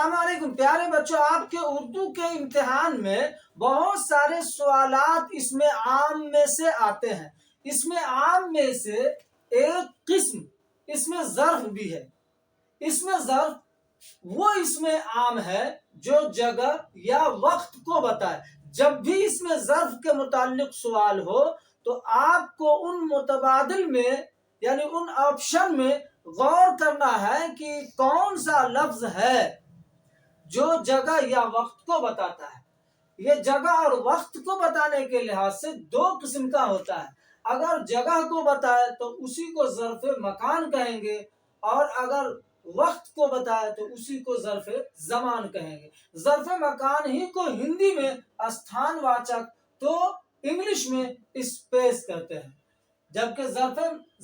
السلام علیکم پیارے بچوں، آپ کے اردو کے امتحان میں بہت سارے سوالات اس میں عام میں سے آتے ہیں۔ اس میں عام میں سے ایک قسم اس میں ظرف بھی ہے۔ اس میں ظرف وہ اس میں عام ہے جو جگہ یا وقت کو بتائے۔ جب بھی اس میں ظرف کے متعلق سوال ہو تو آپ کو ان متبادل میں یعنی ان آپشن میں غور کرنا ہے کہ کون سا لفظ ہے جو جگہ یا وقت کو بتاتا ہے۔ یہ جگہ اور وقت کو بتانے کے لحاظ سے دو قسم کا ہوتا ہے۔ اگر جگہ کو بتائے تو اسی کو ظرف مکان کہیں گے، اور اگر وقت کو بتائے تو اسی کو ظرف زمان کہیں گے۔ ظرف مکان ہی کو ہندی میں استھان واچک تو انگلش میں اسپیس کہتے ہیں، جبکہ ظرف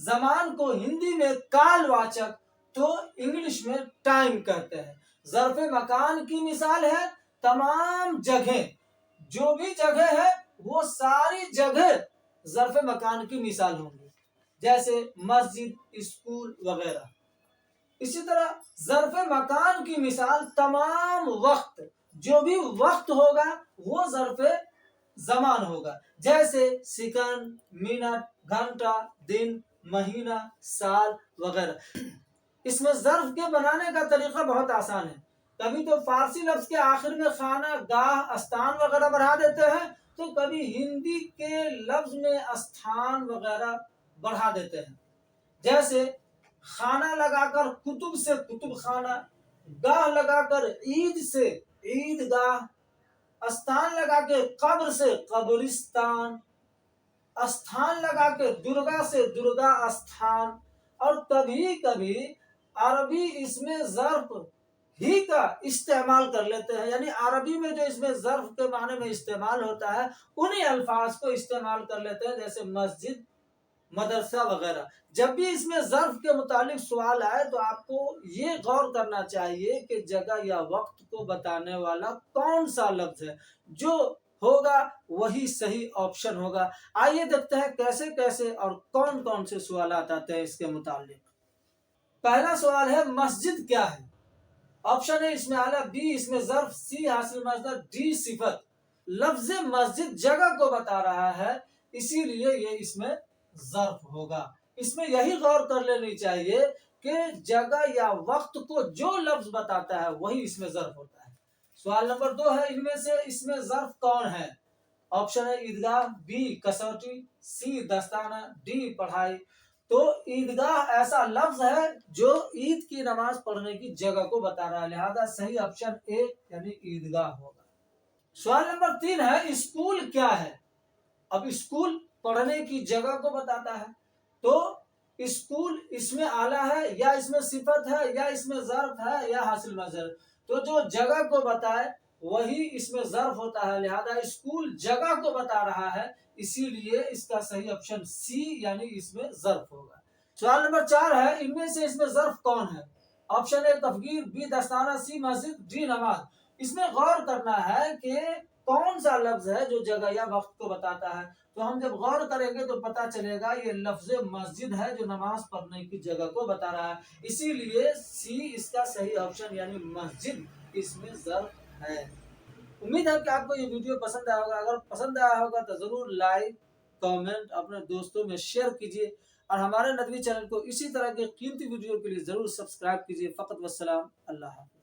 زمان کو ہندی میں کال واچک تو انگلش میں ٹائم کہتے ہیں۔ ظرف مکان کی مثال ہے تمام جگہیں، جو بھی جگہ ہے وہ ساری جگہ ظرف مکان کی مثال ہوں گی، جیسے مسجد، اسکول وغیرہ۔ اسی طرح ظرف مکان کی مثال تمام وقت، جو بھی وقت ہوگا وہ ظرف زمان ہوگا، جیسے سیکنڈ، منٹ، گھنٹہ، دن، مہینہ، سال وغیرہ۔ اس میں ظرف کے بنانے کا طریقہ بہت آسان ہے۔ کبھی تو فارسی لفظ کے آخر میں خانہ، گاہ، استان وغیرہ بڑھا دیتے ہیں، تو کبھی ہندی کے لفظ میں استھان وغیرہ بڑھا دیتے ہیں، جیسے خانہ لگا کر کتب سے کتب خانہ، گاہ لگا کر عید سے عید گاہ، استان لگا کے قبر سے قبرستان، استھان لگا کے درگاہ سے درگا استھان۔ اور کبھی کبھی عربی اس میں ظرف ہی کا استعمال کر لیتے ہیں، یعنی عربی میں جو اس میں ظرف کے معنی میں استعمال ہوتا ہے انہی الفاظ کو استعمال کر لیتے ہیں، جیسے مسجد، مدرسہ وغیرہ۔ جب بھی اس میں ظرف کے متعلق سوال آئے تو آپ کو یہ غور کرنا چاہیے کہ جگہ یا وقت کو بتانے والا کون سا لفظ ہے، جو ہوگا وہی صحیح آپشن ہوگا۔ آئیے دیکھتے ہیں کیسے کیسے اور کون کون سے سوالات آتے ہیں اس کے متعلق۔ پہلا سوال ہے مسجد کیا ہے؟ آپشن ہے اس میں اعلیٰ، بی اس میں ظرف، سی حاصل مصدر، ڈی صفت۔ لفظ مسجد جگہ کو بتا رہا ہے، اسی لیے یہ اس میں ظرف ہوگا۔ اس میں یہی غور کر لینی چاہیے کہ جگہ یا وقت کو جو لفظ بتاتا ہے وہی اس میں ظرف ہوتا ہے۔ سوال نمبر 2 ہے ان میں سے اس میں ظرف کون ہے؟ آپشن ہے عیدگاہ، بی کسوٹی، سی دستانہ، ڈی پڑھائی۔ تو عیدگاہ ایسا لفظ ہے جو عید کی نماز پڑھنے کی جگہ کو بتا رہا ہے، لہذا صحیح آپشن اے یعنی عیدگاہ ہوگا۔ سوال نمبر 3 ہے اسکول کیا ہے؟ اب اسکول پڑھنے کی جگہ کو بتاتا ہے، تو اسکول اس میں اعلیٰ ہے یا اس میں صفت ہے یا اس میں ظرف ہے یا حاصل مصدر، تو جو جگہ کو بتائے وہی اس میں ظرف ہوتا ہے، لہذا اسکول جگہ کو بتا رہا ہے، اسی لیے اس کا صحیح آپشن سی یعنی اس میں ظرف ہوگا۔ سوال نمبر 4 ہے ان میں سے اس میں ظرف کون ہے؟ Option a تفگیر، be دستانہ، C Masjid, D نماز۔ اس میں غور کرنا ہے کہ کون سا لفظ ہے جو جگہ یا وقت کو بتاتا ہے، تو ہم جب غور کریں گے تو پتہ چلے گا یہ لفظ مسجد ہے جو نماز پڑھنے کی جگہ کو بتا رہا ہے، اسی لیے سی اس کا صحیح آپشن یعنی مسجد اس میں ظرف ہے۔ امید ہے کہ آپ کو یہ ویڈیو پسند آیا ہوگا۔ اگر پسند آیا ہوگا تو ضرور لائک، کامنٹ اپنے دوستوں میں شیئر کیجیے، اور ہمارے ندوی چینل کو اسی طرح کے قیمتی ویڈیو کے لیے ضرور سبسکرائب کیجیے۔ فقط والسلام، اللہ حافظ۔